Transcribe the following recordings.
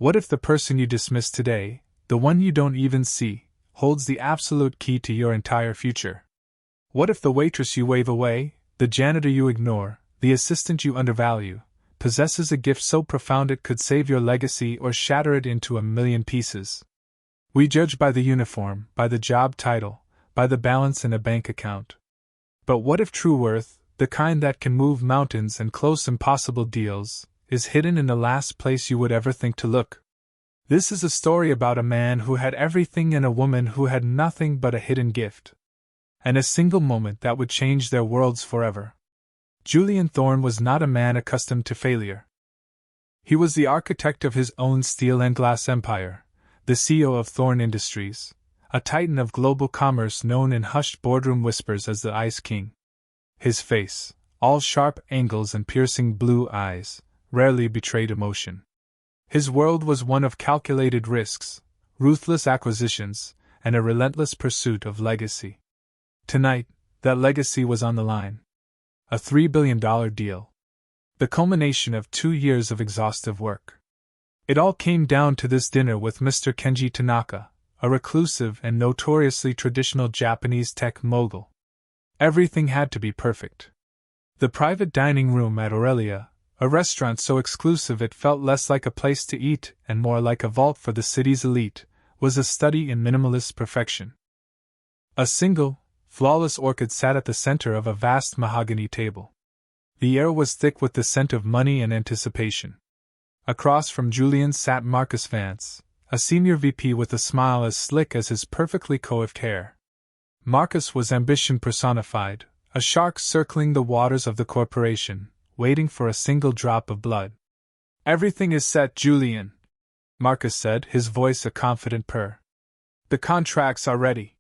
What if the person you dismiss today, the one you don't even see, holds the absolute key to your entire future? What if the waitress you wave away, the janitor you ignore, the assistant you undervalue, possesses a gift so profound it could save your legacy or shatter it into a million pieces? We judge by the uniform, by the job title, by the balance in a bank account. But what if true worth, the kind that can move mountains and close impossible deals, is hidden in the last place you would ever think to look? This is a story about a man who had everything and a woman who had nothing but a hidden gift. And a single moment that would change their worlds forever. Julian Thorne was not a man accustomed to failure. He was the architect of his own steel and glass empire, the CEO of Thorne Industries, a titan of global commerce known in hushed boardroom whispers as the Ice King. His face, all sharp angles and piercing blue eyes, rarely betrayed emotion. His world was one of calculated risks, ruthless acquisitions, and a relentless pursuit of legacy. Tonight, that legacy was on the line. A $3 billion deal. The culmination of 2 years of exhaustive work. It all came down to this dinner with Mr. Kenji Tanaka, a reclusive and notoriously traditional Japanese tech mogul. Everything had to be perfect. The private dining room at Aurelia, a restaurant so exclusive it felt less like a place to eat and more like a vault for the city's elite, was a study in minimalist perfection. A single, flawless orchid sat at the center of a vast mahogany table. The air was thick with the scent of money and anticipation. Across from Julian sat Marcus Vance, a senior VP with a smile as slick as his perfectly coiffed hair. Marcus was ambition personified, a shark circling the waters of the corporation, waiting for a single drop of blood. "Everything is set, Julian," Marcus said, his voice a confident purr. "The contracts are ready.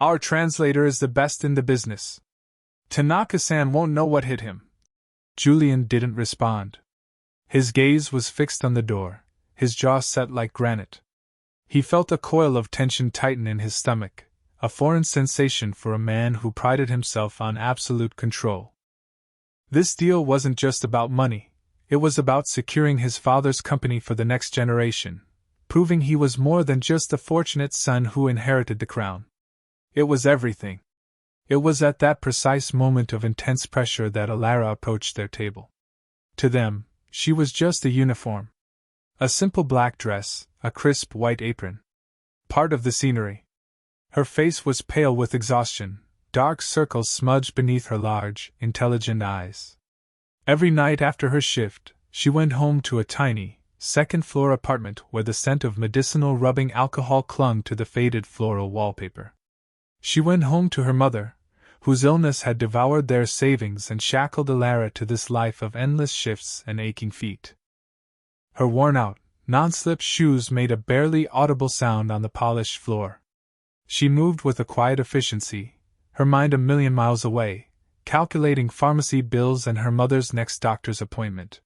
Our translator is the best in the business. Tanaka-san won't know what hit him." Julian didn't respond. His gaze was fixed on the door, his jaw set like granite. He felt a coil of tension tighten in his stomach, a foreign sensation for a man who prided himself on absolute control. This deal wasn't just about money, it was about securing his father's company for the next generation, proving he was more than just a fortunate son who inherited the crown. It was everything. It was at that precise moment of intense pressure that Alara approached their table. To them, she was just a uniform. A simple black dress, a crisp white apron. Part of the scenery. Her face was pale with exhaustion, dark circles smudged beneath her large, intelligent eyes. Every night after her shift, she went home to a tiny, second-floor apartment where the scent of medicinal rubbing alcohol clung to the faded floral wallpaper. She went home to her mother, whose illness had devoured their savings and shackled Alara to this life of endless shifts and aching feet. Her worn-out, non-slip shoes made a barely audible sound on the polished floor. She moved with a quiet efficiency, her mind a million miles away, calculating pharmacy bills and her mother's next doctor's appointment.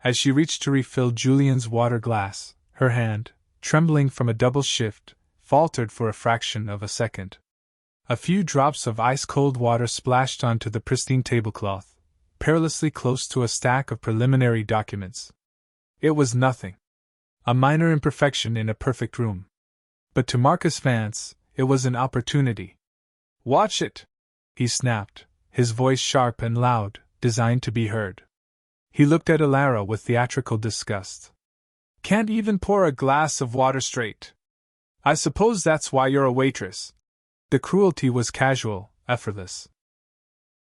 As she reached to refill Julian's water glass, her hand, trembling from a double shift, faltered for a fraction of a second. A few drops of ice-cold water splashed onto the pristine tablecloth, perilously close to a stack of preliminary documents. It was nothing. A minor imperfection in a perfect room. But to Marcus Vance, it was an opportunity. "Watch it!" he snapped, his voice sharp and loud, designed to be heard. He looked at Alara with theatrical disgust. "Can't even pour a glass of water straight. I suppose that's why you're a waitress." The cruelty was casual, effortless.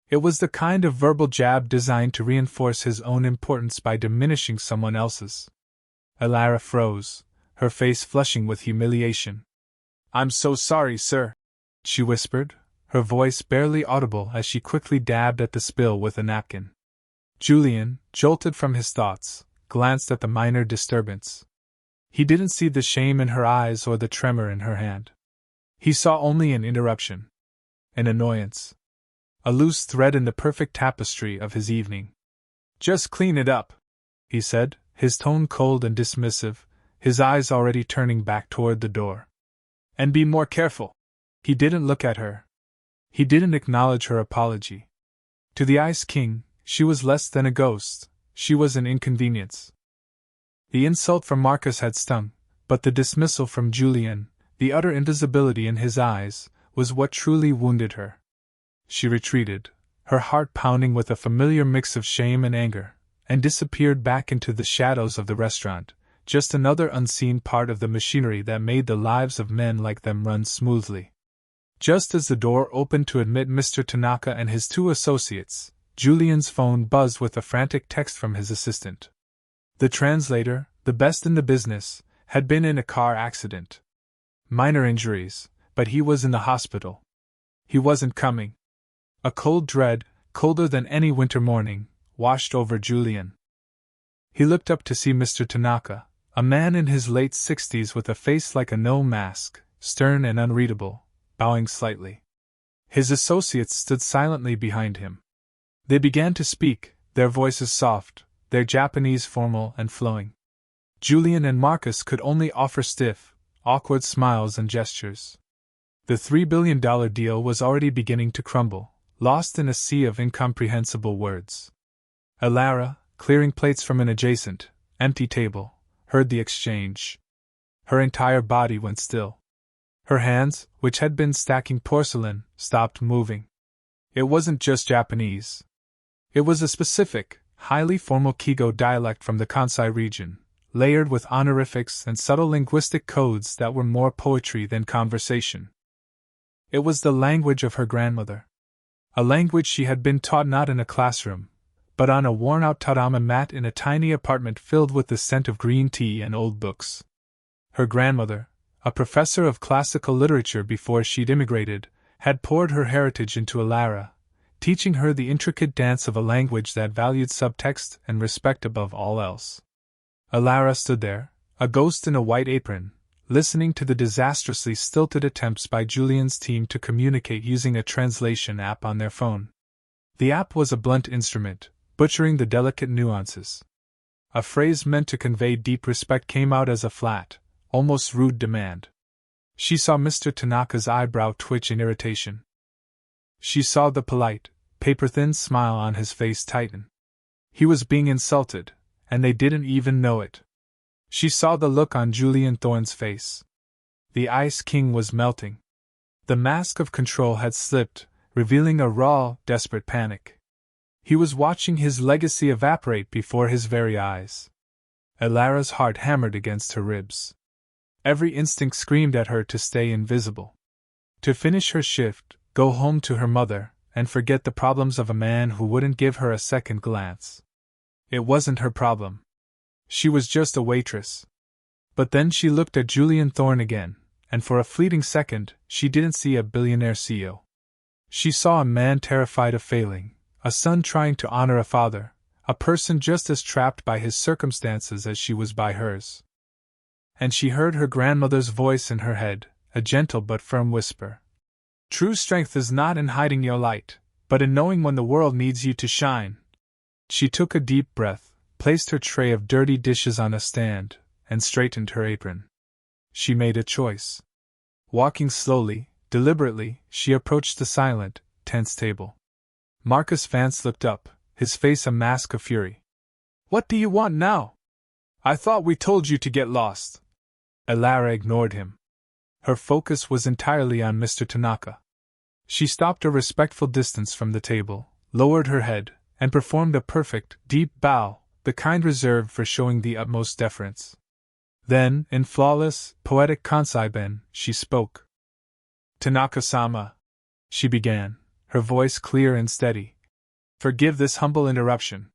It was the kind of verbal jab designed to reinforce his own importance by diminishing someone else's. Alara froze, her face flushing with humiliation. "I'm so sorry, sir," she whispered, her voice barely audible as she quickly dabbed at the spill with a napkin. Julian, jolted from his thoughts, glanced at the minor disturbance. He didn't see the shame in her eyes or the tremor in her hand. He saw only an interruption. An annoyance. A loose thread in the perfect tapestry of his evening. "Just clean it up," he said, his tone cold and dismissive, his eyes already turning back toward the door. "And be more careful." He didn't look at her. He didn't acknowledge her apology. To the Ice King, she was less than a ghost, she was an inconvenience. The insult from Marcus had stung, but the dismissal from Julian, the utter invisibility in his eyes, was what truly wounded her. She retreated, her heart pounding with a familiar mix of shame and anger, and disappeared back into the shadows of the restaurant, just another unseen part of the machinery that made the lives of men like them run smoothly. Just as the door opened to admit Mr. Tanaka and his two associates, Julian's phone buzzed with a frantic text from his assistant. The translator, the best in the business, had been in a car accident. Minor injuries, but he was in the hospital. He wasn't coming. A cold dread, colder than any winter morning, washed over Julian. He looked up to see Mr. Tanaka, a man in his late 60s with a face like a no mask, stern and unreadable, bowing slightly. His associates stood silently behind him. They began to speak, their voices soft, their Japanese formal and flowing. Julian and Marcus could only offer stiff, awkward smiles and gestures. The $3 billion deal was already beginning to crumble, lost in a sea of incomprehensible words. Alara, clearing plates from an adjacent, empty table, heard the exchange. Her entire body went still. Her hands, which had been stacking porcelain, stopped moving. It wasn't just Japanese. It was a specific, highly formal Kigo dialect from the Kansai region, layered with honorifics and subtle linguistic codes that were more poetry than conversation. It was the language of her grandmother. A language she had been taught not in a classroom, but on a worn-out tatami mat in a tiny apartment filled with the scent of green tea and old books. Her grandmother, a professor of classical literature before she'd immigrated, had poured her heritage into Alara, teaching her the intricate dance of a language that valued subtext and respect above all else. Alara stood there, a ghost in a white apron, listening to the disastrously stilted attempts by Julian's team to communicate using a translation app on their phone. The app was a blunt instrument, butchering the delicate nuances. A phrase meant to convey deep respect came out as a flat, almost rude demand. She saw Mr. Tanaka's eyebrow twitch in irritation. She saw the polite, paper-thin smile on his face tighten. He was being insulted, and they didn't even know it. She saw the look on Julian Thorne's face. The Ice King was melting. The mask of control had slipped, revealing a raw, desperate panic. He was watching his legacy evaporate before his very eyes. Alara's heart hammered against her ribs. Every instinct screamed at her to stay invisible. To finish her shift, go home to her mother, and forget the problems of a man who wouldn't give her a second glance. It wasn't her problem. She was just a waitress. But then she looked at Julian Thorne again, and for a fleeting second, she didn't see a billionaire CEO. She saw a man terrified of failing, a son trying to honor a father, a person just as trapped by his circumstances as she was by hers. And she heard her grandmother's voice in her head, a gentle but firm whisper. True strength is not in hiding your light, but in knowing when the world needs you to shine. She took a deep breath, placed her tray of dirty dishes on a stand, and straightened her apron. She made a choice. Walking slowly, deliberately, she approached the silent, tense table. Marcus Vance looked up, his face a mask of fury. What do you want now? I thought we told you to get lost. Alara ignored him. Her focus was entirely on Mr. Tanaka. She stopped a respectful distance from the table, lowered her head, and performed a perfect, deep bow, the kind reserved for showing the utmost deference. Then, in flawless, poetic Kansai-ben, she spoke. Tanaka-sama, she began, her voice clear and steady. Forgive this humble interruption.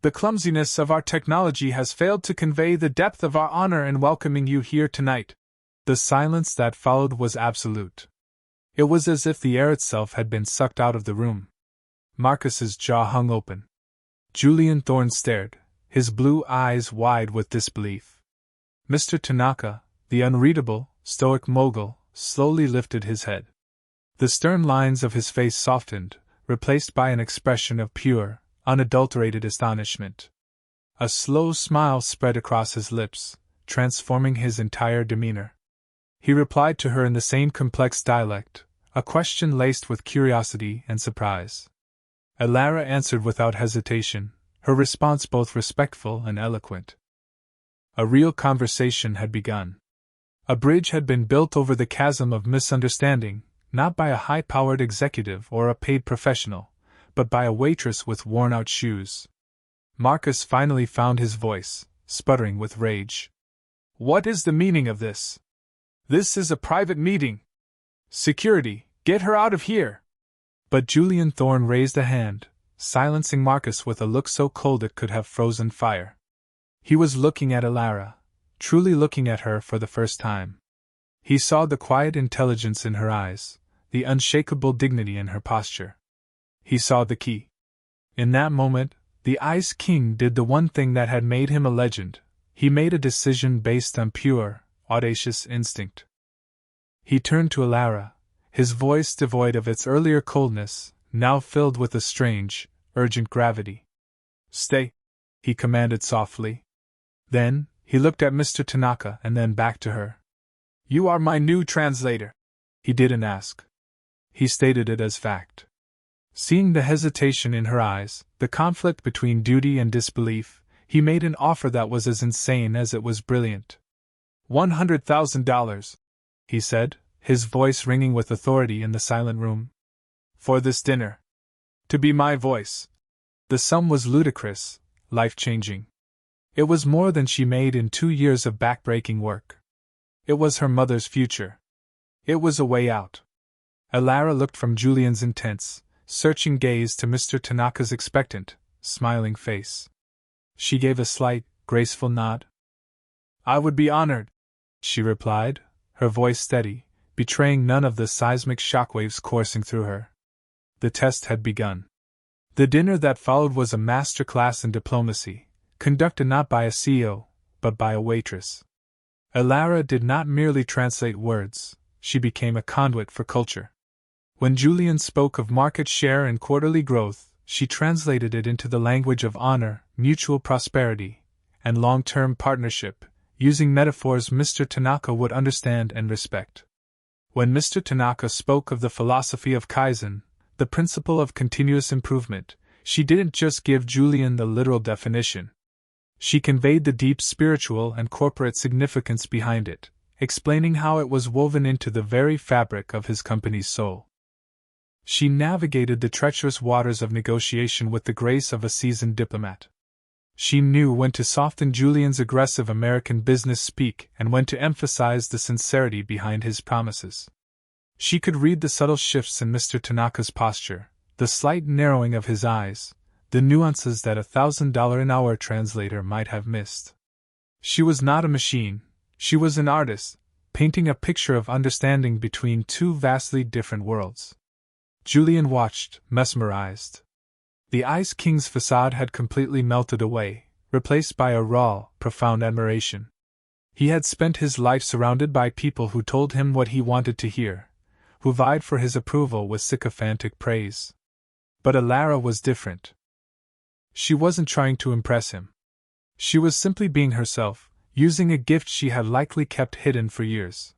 The clumsiness of our technology has failed to convey the depth of our honor in welcoming you here tonight. The silence that followed was absolute. It was as if the air itself had been sucked out of the room. Marcus's jaw hung open. Julian Thorne stared, his blue eyes wide with disbelief. Mr. Tanaka, the unreadable, stoic mogul, slowly lifted his head. The stern lines of his face softened, replaced by an expression of pure, unadulterated astonishment. A slow smile spread across his lips, transforming his entire demeanor. He replied to her in the same complex dialect, a question laced with curiosity and surprise. Alara answered without hesitation, her response both respectful and eloquent. A real conversation had begun. A bridge had been built over the chasm of misunderstanding, not by a high-powered executive or a paid professional, but by a waitress with worn-out shoes. Marcus finally found his voice, sputtering with rage. "What is the meaning of this? This is a private meeting. Security, get her out of here!" But Julian Thorne raised a hand, silencing Marcus with a look so cold it could have frozen fire. He was looking at Alara, truly looking at her for the first time. He saw the quiet intelligence in her eyes, the unshakable dignity in her posture. He saw the key. In that moment, the Ice King did the one thing that had made him a legend. He made a decision based on pure, audacious instinct. He turned to Alara, his voice devoid of its earlier coldness, now filled with a strange, urgent gravity. "Stay," he commanded softly. Then, he looked at Mr. Tanaka and then back to her. "You are my new translator." He didn't ask. He stated it as fact. Seeing the hesitation in her eyes, the conflict between duty and disbelief, he made an offer that was as insane as it was brilliant. $100,000, he said, his voice ringing with authority in the silent room. "For this dinner. To be my voice." The sum was ludicrous, life-changing. It was more than she made in 2 years of back-breaking work. It was her mother's future. It was a way out. Alara looked from Julian's intense, searching gaze to Mr. Tanaka's expectant, smiling face. She gave a slight, graceful nod. "I would be honored," she replied, her voice steady, betraying none of the seismic shockwaves coursing through her. The test had begun. The dinner that followed was a master class in diplomacy, conducted not by a CEO, but by a waitress. Alara did not merely translate words, she became a conduit for culture. When Julian spoke of market share and quarterly growth, she translated it into the language of honor, mutual prosperity, and long-term partnership, using metaphors Mr. Tanaka would understand and respect. When Mr. Tanaka spoke of the philosophy of Kaizen, the principle of continuous improvement, she didn't just give Julian the literal definition. She conveyed the deep spiritual and corporate significance behind it, explaining how it was woven into the very fabric of his company's soul. She navigated the treacherous waters of negotiation with the grace of a seasoned diplomat. She knew when to soften Julian's aggressive American business speak and when to emphasize the sincerity behind his promises. She could read the subtle shifts in Mr. Tanaka's posture, the slight narrowing of his eyes, the nuances that a $1,000-an-hour translator might have missed. She was not a machine, she was an artist, painting a picture of understanding between two vastly different worlds. Julian watched, mesmerized. The Ice King's facade had completely melted away, replaced by a raw, profound admiration. He had spent his life surrounded by people who told him what he wanted to hear, who vied for his approval with sycophantic praise. But Alara was different. She wasn't trying to impress him. She was simply being herself, using a gift she had likely kept hidden for years.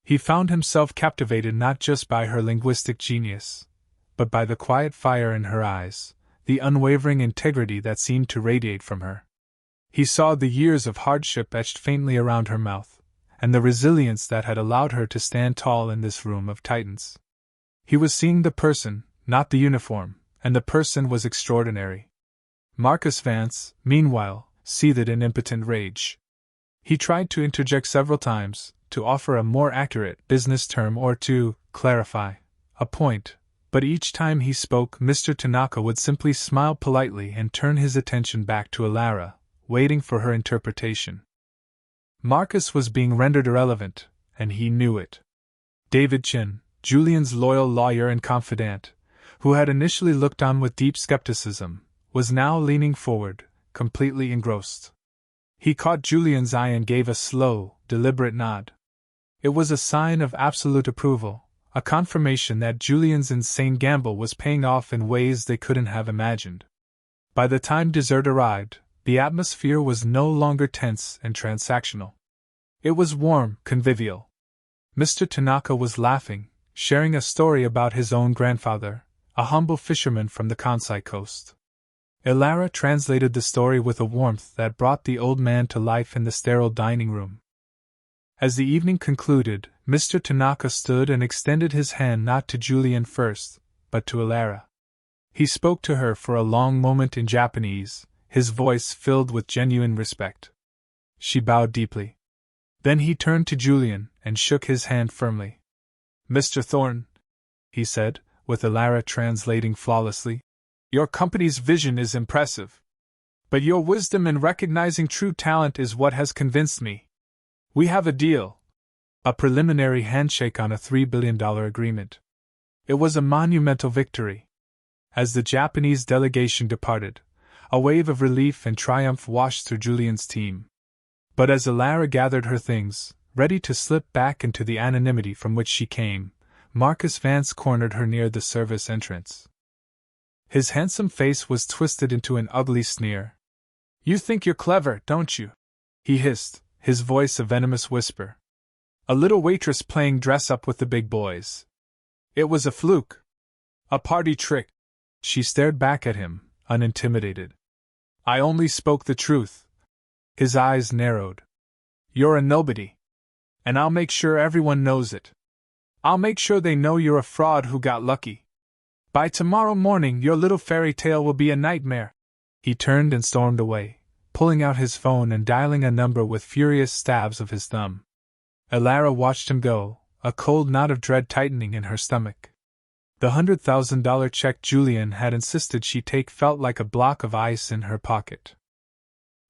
He found himself captivated not just by her linguistic genius, but by the quiet fire in her eyes, the unwavering integrity that seemed to radiate from her. He saw the years of hardship etched faintly around her mouth, and the resilience that had allowed her to stand tall in this room of titans. He was seeing the person, not the uniform, and the person was extraordinary. Marcus Vance, meanwhile, seethed in impotent rage. He tried to interject several times, to offer a more accurate business term or to clarify a point, but each time he spoke, Mr. Tanaka would simply smile politely and turn his attention back to Alara, waiting for her interpretation. Marcus was being rendered irrelevant, and he knew it. David Chin, Julian's loyal lawyer and confidant, who had initially looked on with deep skepticism, was now leaning forward, completely engrossed. He caught Julian's eye and gave a slow, deliberate nod. It was a sign of absolute approval, a confirmation that Julian's insane gamble was paying off in ways they couldn't have imagined. By the time dessert arrived, the atmosphere was no longer tense and transactional. It was warm, convivial. Mr. Tanaka was laughing, sharing a story about his own grandfather, a humble fisherman from the Kansai coast. Ilara translated the story with a warmth that brought the old man to life in the sterile dining room. As the evening concluded, Mr. Tanaka stood and extended his hand not to Julian first, but to Ilara. He spoke to her for a long moment in Japanese, his voice filled with genuine respect. She bowed deeply. Then he turned to Julian and shook his hand firmly. "Mr. Thorne," he said, with Ilara translating flawlessly, "your company's vision is impressive. But your wisdom in recognizing true talent is what has convinced me. We have a deal." A preliminary handshake on a $3 billion agreement. It was a monumental victory. As the Japanese delegation departed, a wave of relief and triumph washed through Julian's team. But as Ilara gathered her things, ready to slip back into the anonymity from which she came, Marcus Vance cornered her near the service entrance. His handsome face was twisted into an ugly sneer. "You think you're clever, don't you?" he hissed, his voice a venomous whisper. "A little waitress playing dress-up with the big boys. It was a fluke. A party trick." She stared back at him, unintimidated. "I only spoke the truth." His eyes narrowed. "You're a nobody. And I'll make sure everyone knows it. I'll make sure they know you're a fraud who got lucky. By tomorrow morning your little fairy tale will be a nightmare." He turned and stormed away, pulling out his phone and dialing a number with furious stabs of his thumb. Ilara watched him go, a cold knot of dread tightening in her stomach. The $100,000 check Julian had insisted she take felt like a block of ice in her pocket.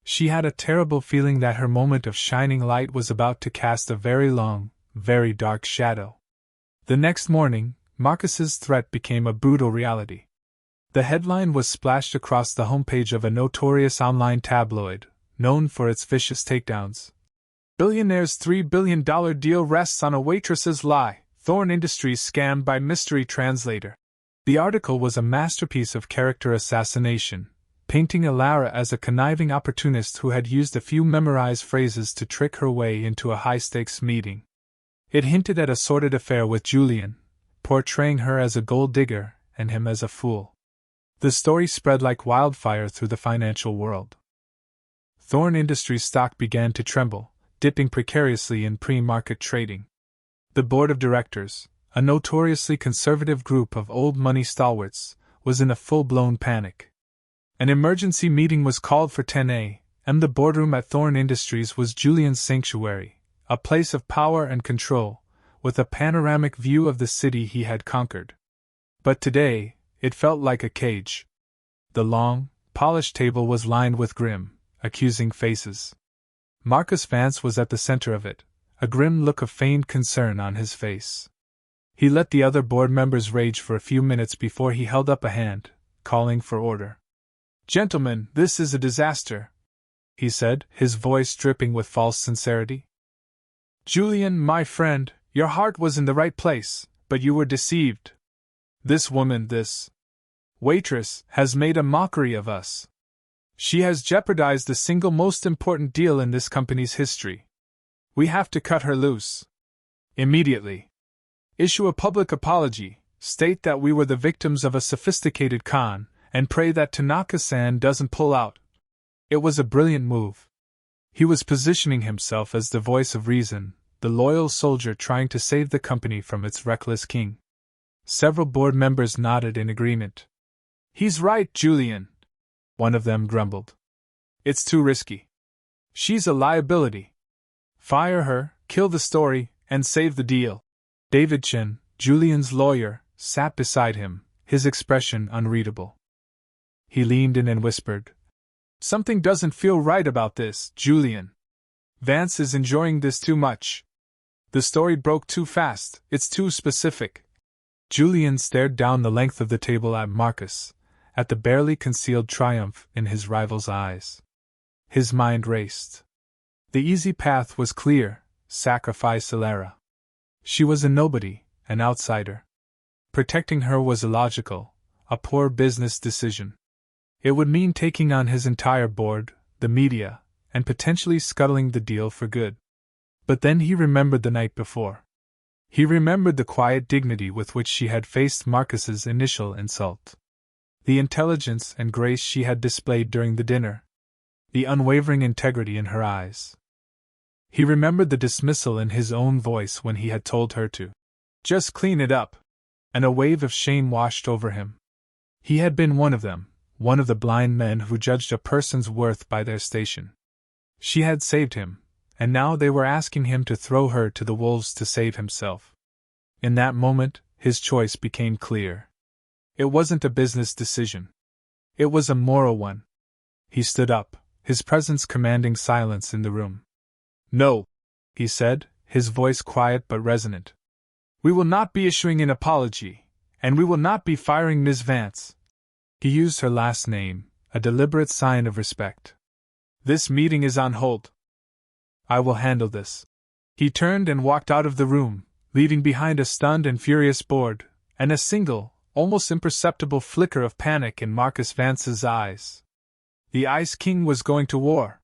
She had a terrible feeling that her moment of shining light was about to cast a very long, very dark shadow. The next morning, Marcus's threat became a brutal reality. The headline was splashed across the homepage of a notorious online tabloid, known for its vicious takedowns. "Billionaire's $3 billion deal rests on a waitress's lie. Thorne Industries scammed by mystery translator." The article was a masterpiece of character assassination, painting Ilara as a conniving opportunist who had used a few memorized phrases to trick her way into a high-stakes meeting. It hinted at a sordid affair with Julian, portraying her as a gold digger and him as a fool. The story spread like wildfire through the financial world. Thorne Industries stock began to tremble, dipping precariously in pre-market trading. The board of directors, a notoriously conservative group of old money stalwarts, was in a full-blown panic. An emergency meeting was called for 10 a.m. The boardroom at Thorne Industries was Julian's sanctuary, a place of power and control, with a panoramic view of the city he had conquered. But today, it felt like a cage. The long, polished table was lined with grim, accusing faces. Marcus Vance was at the center of it, a grim look of feigned concern on his face. He let the other board members rage for a few minutes before he held up a hand, calling for order. "Gentlemen, this is a disaster," he said, his voice dripping with false sincerity. "Julian, my friend, your heart was in the right place, but you were deceived. This woman, this waitress, has made a mockery of us. She has jeopardized the single most important deal in this company's history. We have to cut her loose. Immediately. Issue a public apology, state that we were the victims of a sophisticated con, and pray that Tanaka-san doesn't pull out." It was a brilliant move. He was positioning himself as the voice of reason, the loyal soldier trying to save the company from its reckless king. Several board members nodded in agreement. "He's right, Julian," one of them grumbled. "It's too risky. She's a liability. Fire her, kill the story, and save the deal." David Chen, Julian's lawyer, sat beside him, his expression unreadable. He leaned in and whispered, "Something doesn't feel right about this, Julian. Vance is enjoying this too much. The story broke too fast, it's too specific." Julian stared down the length of the table at Marcus, at the barely concealed triumph in his rival's eyes. His mind raced. The easy path was clear: sacrifice Ilara. She was a nobody, an outsider. Protecting her was illogical, a poor business decision. It would mean taking on his entire board, the media, and potentially scuttling the deal for good. But then he remembered the night before. He remembered the quiet dignity with which she had faced Marcus's initial insult. the intelligence and grace she had displayed during the dinner, the unwavering integrity in her eyes. He remembered the dismissal in his own voice when he had told her to just clean it up, and a wave of shame washed over him. He had been one of them, one of the blind men who judged a person's worth by their station. She had saved him, and now they were asking him to throw her to the wolves to save himself. In that moment, his choice became clear. It wasn't a business decision. It was a moral one. He stood up, his presence commanding silence in the room. "No," he said, his voice quiet but resonant. "We will not be issuing an apology, and we will not be firing Ms. Vance." He used her last name, a deliberate sign of respect. "This meeting is on hold. I will handle this." He turned and walked out of the room, leaving behind a stunned and furious board, and a single, almost imperceptible flicker of panic in Marcus Vance's eyes. The Ice King was going to war.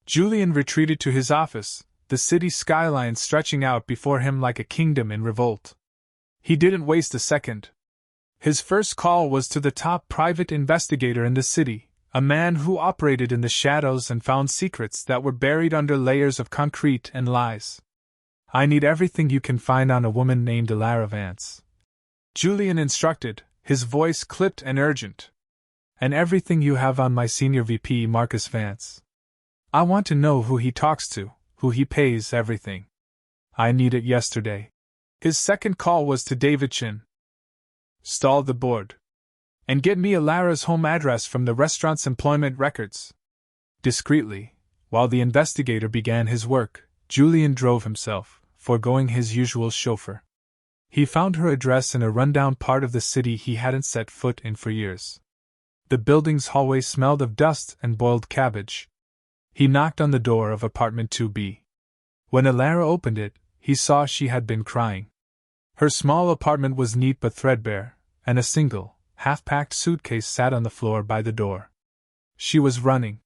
Julian retreated to his office, the city skyline stretching out before him like a kingdom in revolt. He didn't waste a second. His first call was to the top private investigator in the city, a man who operated in the shadows and found secrets that were buried under layers of concrete and lies. "I need everything you can find on a woman named Ilara Vance," Julian instructed, his voice clipped and urgent. "And everything you have on my senior VP, Marcus Vance. I want to know who he talks to, who he pays, everything. I need it yesterday." His second call was to David Chin. "Stall the board. And get me Ilara's home address from the restaurant's employment records." Discreetly, while the investigator began his work, Julian drove himself, foregoing his usual chauffeur. He found her address in a rundown part of the city he hadn't set foot in for years. The building's hallway smelled of dust and boiled cabbage. He knocked on the door of apartment 2B. When Ilara opened it, he saw she had been crying. Her small apartment was neat but threadbare, and a single, half-packed suitcase sat on the floor by the door. She was running.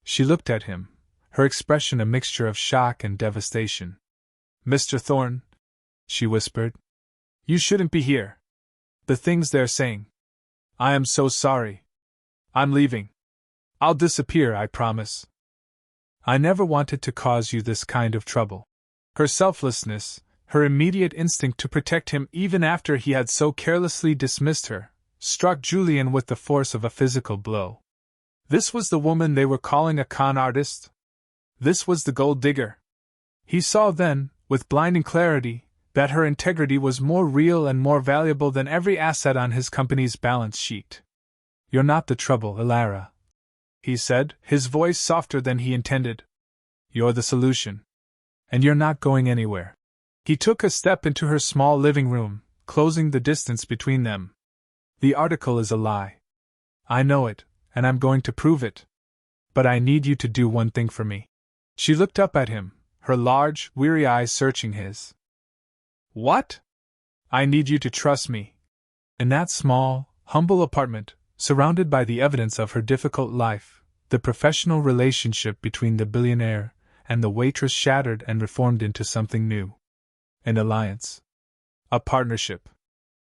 She looked at him, her expression a mixture of shock and devastation. "Mr. Thorne," she whispered, "you shouldn't be here. The things they're saying. I am so sorry. I'm leaving. I'll disappear, I promise. I never wanted to cause you this kind of trouble." Her selflessness, her immediate instinct to protect him even after he had so carelessly dismissed her, struck Julian with the force of a physical blow. This was the woman they were calling a con artist? This was the gold digger. He saw then, with blinding clarity, that her integrity was more real and more valuable than every asset on his company's balance sheet. "You're not the trouble, Ilara," he said, his voice softer than he intended. "You're the solution. And you're not going anywhere." He took a step into her small living room, closing the distance between them. "The article is a lie. I know it, and I'm going to prove it. But I need you to do one thing for me." She looked up at him, her large, weary eyes searching his. "What?" "I need you to trust me." In that small, humble apartment, surrounded by the evidence of her difficult life, the professional relationship between the billionaire and the waitress shattered and reformed into something new. An alliance. A partnership.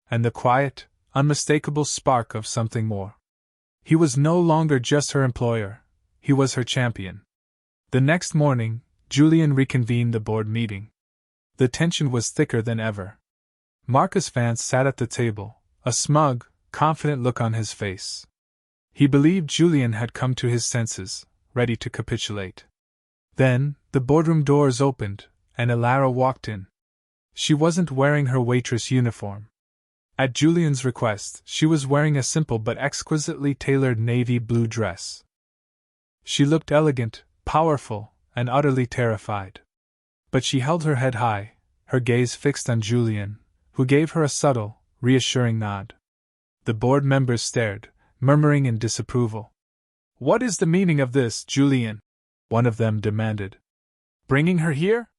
And the quiet, unmistakable spark of something more. He was no longer just her employer, he was her champion. The next morning, Julian reconvened the board meeting. The tension was thicker than ever. Marcus Vance sat at the table, a smug, confident look on his face. He believed Julian had come to his senses, ready to capitulate. Then, the boardroom doors opened, and Ilara walked in. She wasn't wearing her waitress uniform. At Julian's request, she was wearing a simple but exquisitely tailored navy blue dress. She looked elegant, powerful, and utterly terrified. But she held her head high, her gaze fixed on Julian, who gave her a subtle, reassuring nod. The board members stared, murmuring in disapproval. "What is the meaning of this, Julian?" one of them demanded. "Bringing her here?"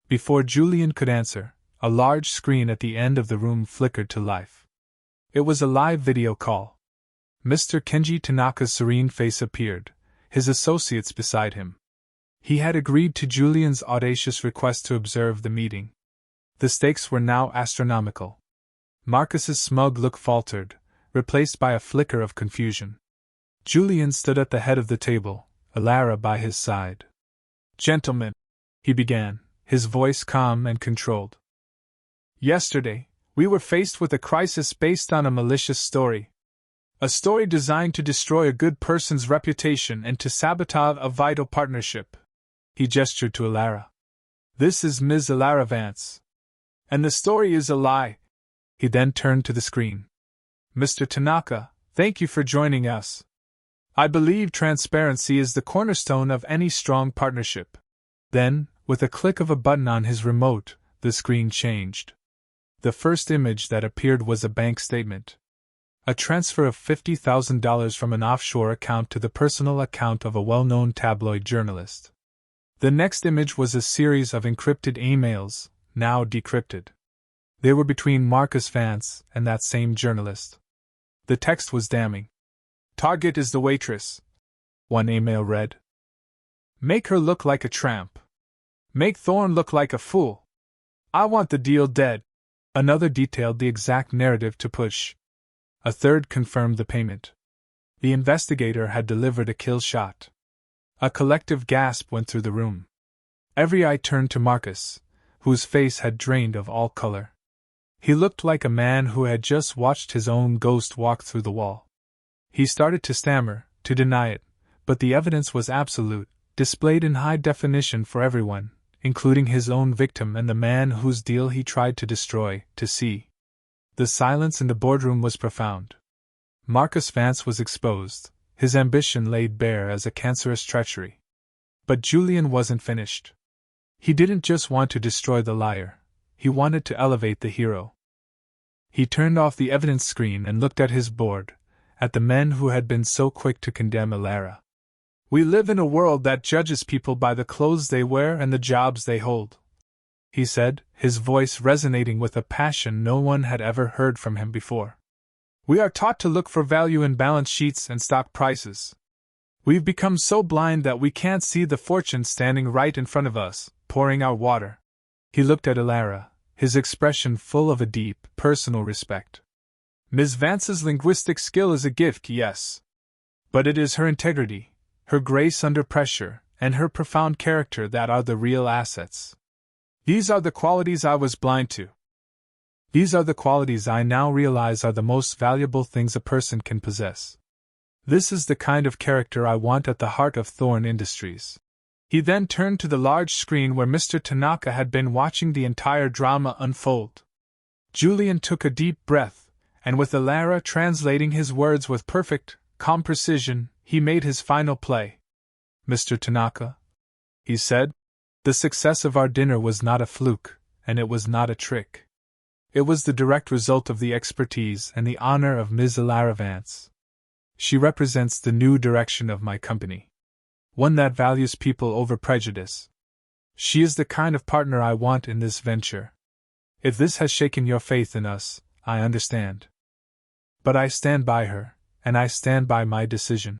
Before Julian could answer, a large screen at the end of the room flickered to life. It was a live video call. Mr. Kenji Tanaka's serene face appeared, his associates beside him. He had agreed to Julian's audacious request to observe the meeting. The stakes were now astronomical. Marcus's smug look faltered, replaced by a flicker of confusion. Julian stood at the head of the table, Alara by his side. "Gentlemen," he began, his voice calm and controlled. "Yesterday, we were faced with a crisis based on a malicious story. A story designed to destroy a good person's reputation and to sabotage a vital partnership." He gestured to Alara. "This is Ms. Alara Vance. And the story is a lie." He then turned to the screen. "Mr. Tanaka, thank you for joining us. I believe transparency is the cornerstone of any strong partnership." Then, with a click of a button on his remote, the screen changed. The first image that appeared was a bank statement. A transfer of $50,000 from an offshore account to the personal account of a well-known tabloid journalist. The next image was a series of encrypted emails, now decrypted. They were between Marcus Vance and that same journalist. The text was damning. "Target is the waitress," one email read. "Make her look like a tramp. Make Thorne look like a fool. I want the deal dead." Another detailed the exact narrative to push. A third confirmed the payment. The investigator had delivered a kill shot. A collective gasp went through the room. Every eye turned to Marcus, whose face had drained of all color. He looked like a man who had just watched his own ghost walk through the wall. He started to stammer, to deny it, but the evidence was absolute, displayed in high definition for everyone, including his own victim and the man whose deal he tried to destroy, to see. The silence in the boardroom was profound. Marcus Vance was exposed, his ambition laid bare as a cancerous treachery. But Julian wasn't finished. He didn't just want to destroy the liar, he wanted to elevate the hero. He turned off the evidence screen and looked at his board, at the men who had been so quick to condemn Alara. "We live in a world that judges people by the clothes they wear and the jobs they hold," he said, his voice resonating with a passion no one had ever heard from him before. "We are taught to look for value in balance sheets and stock prices. We've become so blind that we can't see the fortune standing right in front of us, pouring out water." He looked at Alara, his expression full of a deep, personal respect. "Ms. Vance's linguistic skill is a gift, yes. But it is her integrity, her grace under pressure, and her profound character that are the real assets. These are the qualities I was blind to. These are the qualities I now realize are the most valuable things a person can possess. This is the kind of character I want at the heart of Thorne Industries." He then turned to the large screen where Mr. Tanaka had been watching the entire drama unfold. Julian took a deep breath, and with Alara translating his words with perfect, calm precision, he made his final play. "Mr. Tanaka," he said, "the success of our dinner was not a fluke, and it was not a trick. It was the direct result of the expertise and the honor of Ms. Alara Vance. She represents the new direction of my company. One that values people over prejudice. She is the kind of partner I want in this venture. If this has shaken your faith in us, I understand. But I stand by her, and I stand by my decision."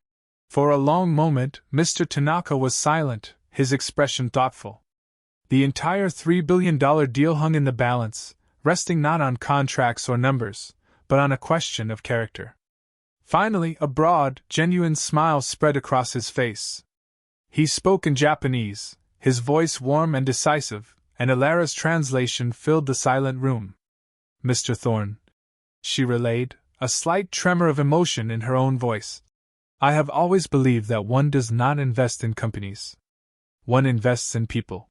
For a long moment, Mr. Tanaka was silent, his expression thoughtful. The entire $3 billion deal hung in the balance, resting not on contracts or numbers, but on a question of character. Finally, a broad, genuine smile spread across his face. He spoke in Japanese, his voice warm and decisive, and Alara's translation filled the silent room. "Mr. Thorne," she relayed, a slight tremor of emotion in her own voice, "I have always believed that one does not invest in companies. One invests in people.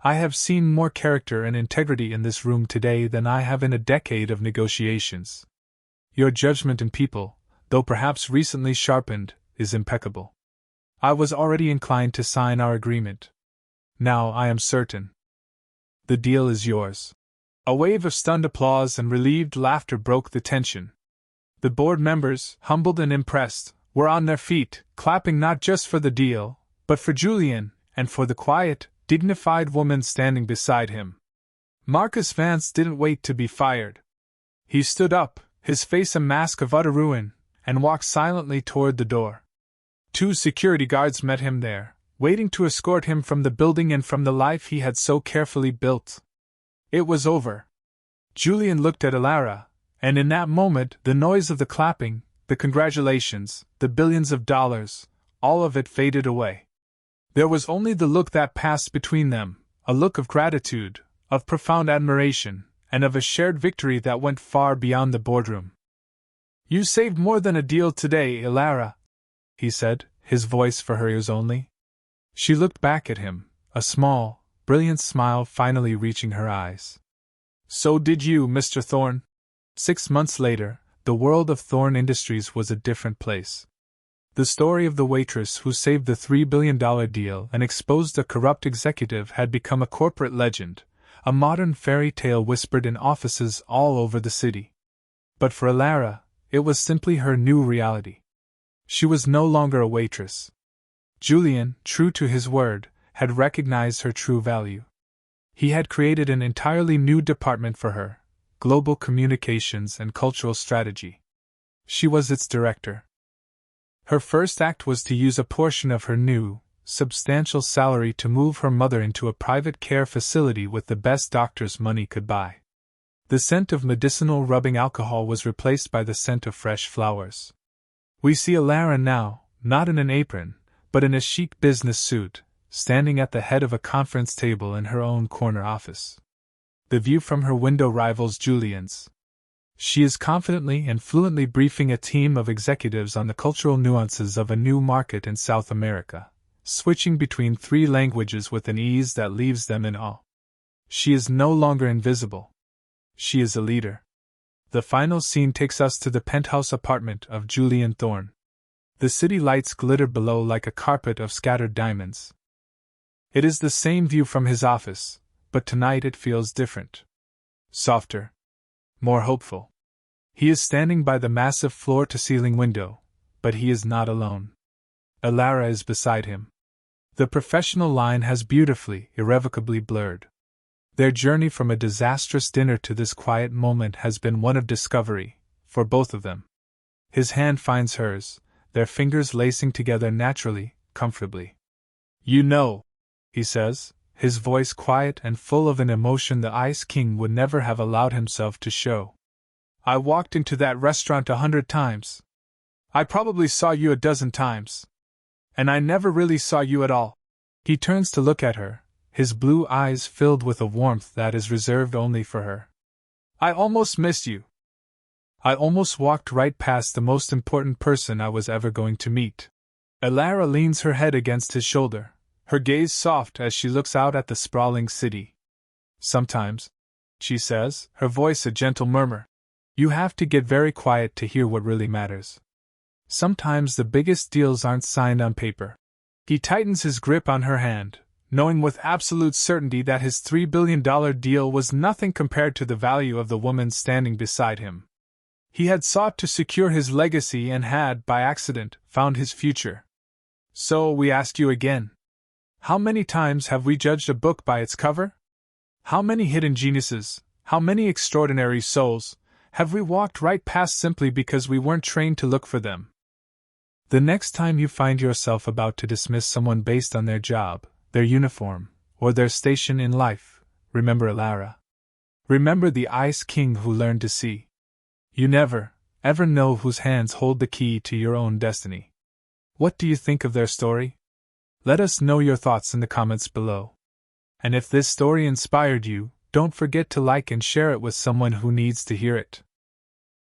I have seen more character and integrity in this room today than I have in a decade of negotiations. Your judgment in people, though perhaps recently sharpened, is impeccable. I was already inclined to sign our agreement. Now I am certain. The deal is yours." A wave of stunned applause and relieved laughter broke the tension. The board members, humbled and impressed, were on their feet, clapping not just for the deal, but for Julian, and for the quiet, dignified woman standing beside him. Marcus Vance didn't wait to be fired. He stood up, his face a mask of utter ruin, and walked silently toward the door. 2 security guards met him there, waiting to escort him from the building and from the life he had so carefully built. It was over. Julian looked at Alara, And in that moment, the noise of the clapping, the congratulations, the billions of dollars, all of it faded away. There was only the look that passed between them, a look of gratitude, of profound admiration, and of a shared victory that went far beyond the boardroom. "You saved more than a deal today, Ilara," he said, his voice for her ears only. She looked back at him, a small, brilliant smile finally reaching her eyes. "So did you, Mr. Thorne." 6 months later, the world of Thorne Industries was a different place. The story of the waitress who saved the $3 billion deal and exposed a corrupt executive had become a corporate legend, a modern fairy tale whispered in offices all over the city. But for Ilara, it was simply her new reality. She was no longer a waitress. Julian, true to his word, had recognized her true value. He had created an entirely new department for her, global communications and cultural strategy. She was its director. Her first act was to use a portion of her new, substantial salary to move her mother into a private care facility with the best doctors money could buy. The scent of medicinal rubbing alcohol was replaced by the scent of fresh flowers. We see Ilara now, not in an apron, but in a chic business suit, standing at the head of a conference table in her own corner office. The view from her window rivals Julian's. She is confidently and fluently briefing a team of executives on the cultural nuances of a new market in South America, switching between 3 languages with an ease that leaves them in awe. She is no longer invisible. She is a leader. The final scene takes us to the penthouse apartment of Julian Thorne. The city lights glitter below like a carpet of scattered diamonds. It is the same view from his office, but tonight it feels different. Softer. More hopeful. He is standing by the massive floor-to-ceiling window, but he is not alone. Ilara is beside him. The professional line has beautifully, irrevocably blurred. Their journey from a disastrous dinner to this quiet moment has been one of discovery, for both of them. His hand finds hers, their fingers lacing together naturally, comfortably. "You know," he says, his voice quiet and full of an emotion the Ice King would never have allowed himself to show. "I walked into that restaurant 100 times. I probably saw you a dozen times. And I never really saw you at all." He turns to look at her, his blue eyes filled with a warmth that is reserved only for her. "I almost missed you. I almost walked right past the most important person I was ever going to meet." Ilara leans her head against his shoulder, her gaze soft as she looks out at the sprawling city. "Sometimes," she says, her voice a gentle murmur, "you have to get very quiet to hear what really matters. Sometimes the biggest deals aren't signed on paper." He tightens his grip on her hand, knowing with absolute certainty that his $3 billion deal was nothing compared to the value of the woman standing beside him. He had sought to secure his legacy and had, by accident, found his future. "So we ask you again. How many times have we judged a book by its cover? How many hidden geniuses, how many extraordinary souls, have we walked right past simply because we weren't trained to look for them?" The next time you find yourself about to dismiss someone based on their job, their uniform, or their station in life, remember Ilara. Remember the Ice King who learned to see. You never, ever know whose hands hold the key to your own destiny. What do you think of their story? Let us know your thoughts in the comments below. And if this story inspired you, don't forget to like and share it with someone who needs to hear it.